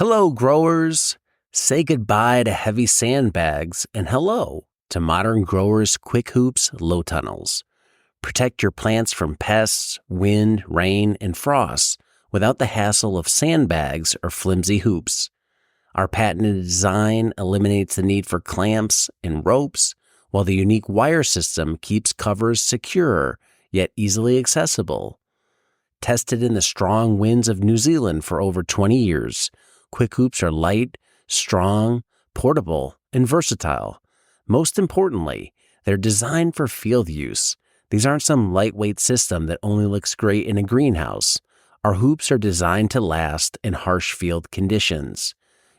Hello, growers. Say goodbye to heavy sandbags and hello to modern growers' quick hoops low tunnels. Protect your plants from pests, wind, rain, and frost without the hassle of sandbags or flimsy hoops. Our patented design eliminates the need for clamps and ropes, while the unique wire system keeps covers secure yet easily accessible. Tested in the strong winds of New Zealand for over 20 years, quick hoops are light, strong, portable, and versatile. Most importantly, they're designed for field use. These aren't some lightweight system that only looks great in a greenhouse. Our hoops are designed to last in harsh field conditions.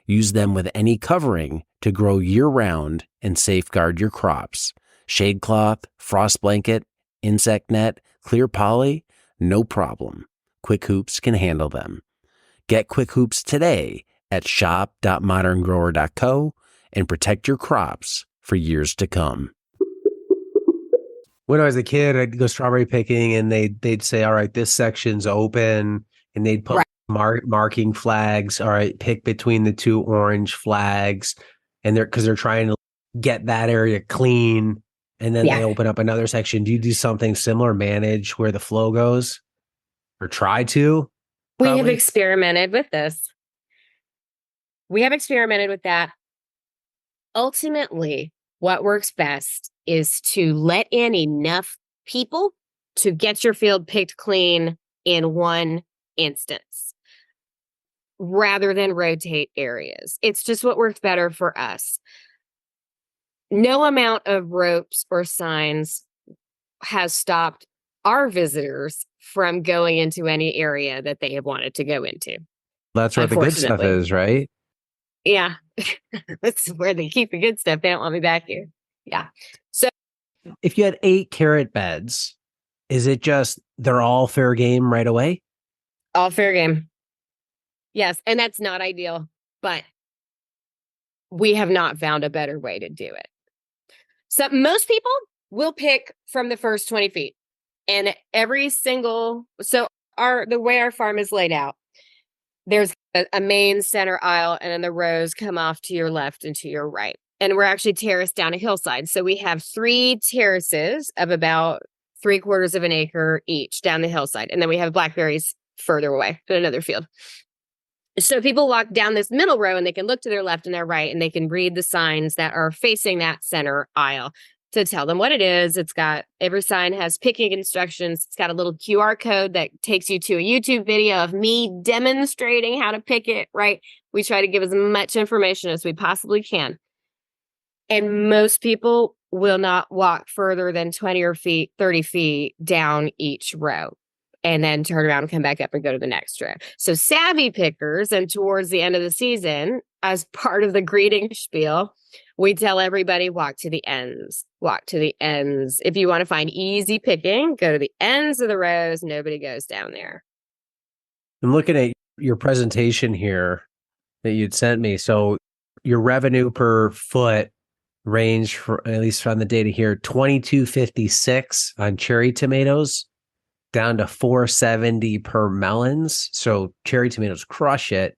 Use them with any covering to grow year-round and safeguard your crops. Shade cloth, frost blanket, insect net, clear poly, no problem. Quick Hoops can handle them. Get Quick Hoops today at shop.moderngrower.co and protect your crops for years to come. When I was a kid, I'd go strawberry picking and they'd say, all right, this section's open, and they'd put marking flags. All right, pick between the two orange flags, and they're trying to get that area clean, and then they open up another section. Do you do something similar, manage where the flow goes, or try to? We have experimented with this. We have experimented with that. Ultimately, what works best is to let in enough people to get your field picked clean in one instance, rather than rotate areas. It's just what works better for us. No amount of ropes or signs has stopped our visitors from going into any area that they have wanted to go into. That's where the good stuff is, right? Yeah. That's where they keep the good stuff. They don't want me back here. Yeah. So if you had 8 carrot beds, is it just they're all fair game right away? All fair game. Yes. And that's not ideal, but we have not found a better way to do it. So most people will pick from the first 20 feet, and every single, the way our farm is laid out, there's a main center aisle, and then the rows come off to your left and to your right. And we're actually terraced down a hillside. So we have 3 terraces of about 3/4 of an acre each down the hillside. And then we have blackberries further away in another field. So people walk down this middle row and they can look to their left and their right, and they can read the signs that are facing that center aisle to tell them what it is. Every sign has picking instructions. It's got a little QR code that takes you to a YouTube video of me demonstrating how to pick it, right? We try to give as much information as we possibly can. And most people will not walk further than 20 or 30 feet down each row, and then turn around and come back up and go to the next row. So savvy pickers, and towards the end of the season, as part of the greeting spiel, we tell everybody, walk to the ends. Walk to the ends. If you want to find easy picking, go to the ends of the rows. Nobody goes down there. I'm looking at your presentation here that you'd sent me. So your revenue per foot range, for at least on the data here, $22.56 on cherry tomatoes, down to $4.70 per melons. So cherry tomatoes crush it.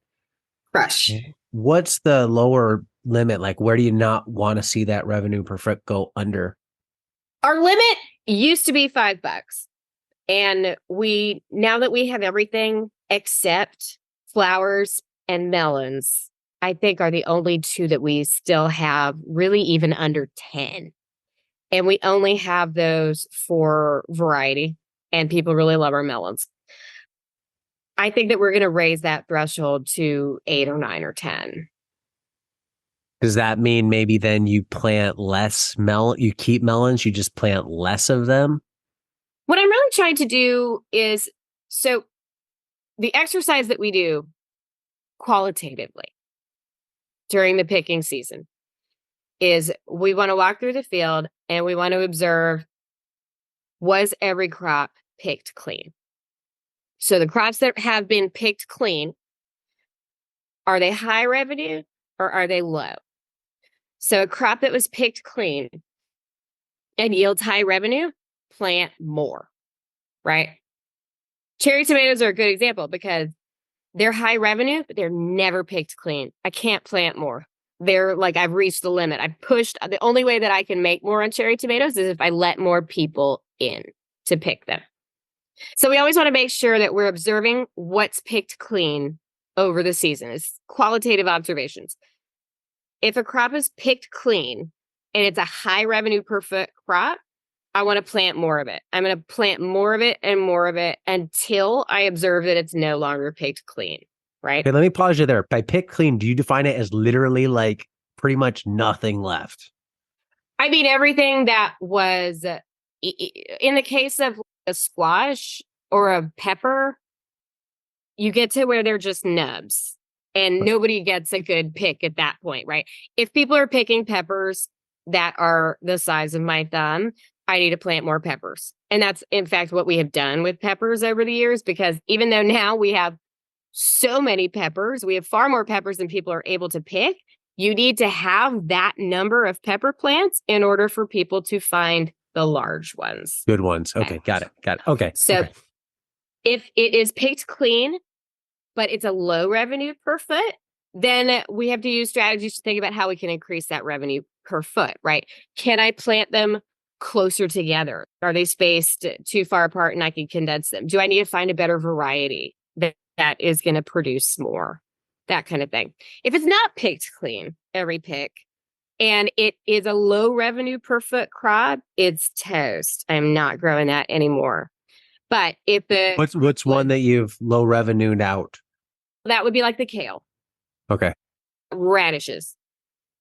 Crush. What's the lower limit? Like, where do you not want to see that revenue per foot go under? Our limit used to be $5. And now that we have everything except flowers and melons, I think are the only 2 that we still have really even under 10. And we only have those for variety, and people really love our melons. I think that we're going to raise that threshold to 8 or 9 or 10. Does that mean maybe then you plant less you keep melons, you just plant less of them? What I'm really trying to do is, so the exercise that we do qualitatively during the picking season is we want to walk through the field and we want to observe, was every crop picked clean? So the crops that have been picked clean, are they high revenue or are they low? So a crop that was picked clean and yields high revenue, plant more, right? Cherry tomatoes are a good example because They're high revenue, but they're never picked clean. I can't plant more. They're like, I've reached the limit. I've pushed. The only way that I can make more on cherry tomatoes is if I let more people in to pick them. So we always want to make sure that we're observing what's picked clean over the season. It's qualitative observations. If a crop is picked clean and it's a high revenue per foot crop, I want to plant more of it. I'm going to plant more of it and more of it until I observe that it's no longer picked clean, right? Okay, let me pause you there. By pick clean, do you define it as literally like pretty much nothing left? I mean, everything that was, in the case of a squash or a pepper, you get to where they're just nubs and nobody gets a good pick at that point, right? If people are picking peppers that are the size of my thumb, I need to plant more peppers. And that's, in fact, what we have done with peppers over the years, because even though now we have so many peppers, we have far more peppers than people are able to pick. You need to have that number of pepper plants in order for people to find the large ones. Good ones. Okay, got it. Okay. So okay. if it is picked clean, but it's a low revenue per foot, then we have to use strategies to think about how we can increase that revenue per foot, right? Can I plant them closer together? Are they spaced too far apart and I can condense them? Do I need to find a better variety that is going to produce more? That kind of thing. If it's not picked clean, every pick, and it is a low revenue per foot crop, it's toast. I'm not growing that anymore. But if the What's one that you've low revenued out? that would be like the kale, Okay. radishes.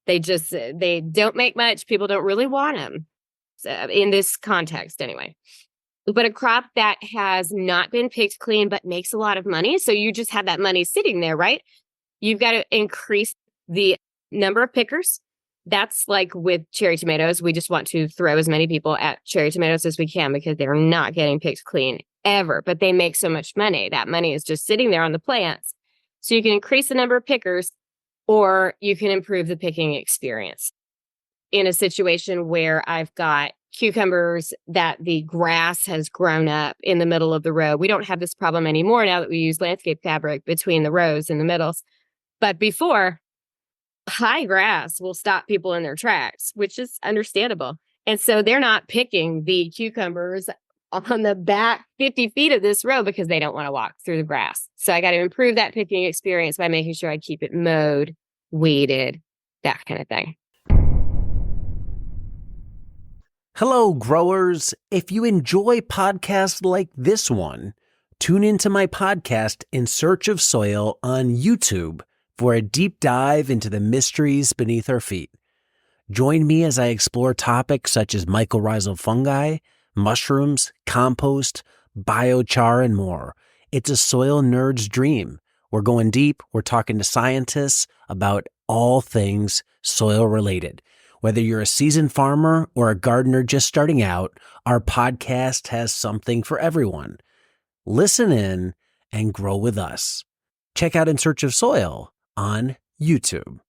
They don't make much. People don't really want them in this context anyway. But a crop that has not been picked clean but makes a lot of money, so you just have that money sitting there, right? You've got to increase the number of pickers. That's like with cherry tomatoes. We just want to throw as many people at cherry tomatoes as we can because they're not getting picked clean ever, but they make so much money. That money is just sitting there on the plants. So you can increase the number of pickers, or you can improve the picking experience. In a situation where I've got cucumbers that the grass has grown up in the middle of the row, we don't have this problem anymore now that we use landscape fabric between the rows in the middles. But before, high grass will stop people in their tracks, which is understandable. And so they're not picking the cucumbers on the back 50 feet of this row because they don't want to walk through the grass. So I got to improve that picking experience by making sure I keep it mowed, weeded, that kind of thing. Hello, growers. If you enjoy podcasts like this one, tune into my podcast In Search of Soil on YouTube for a deep dive into the mysteries beneath our feet. Join me as I explore topics such as mycorrhizal fungi, mushrooms, compost, biochar, and more. It's a soil nerd's dream. We're going deep. We're talking to scientists about all things soil related. Whether you're a seasoned farmer or a gardener just starting out, our podcast has something for everyone. Listen in and grow with us. Check out In Search of Soil on YouTube.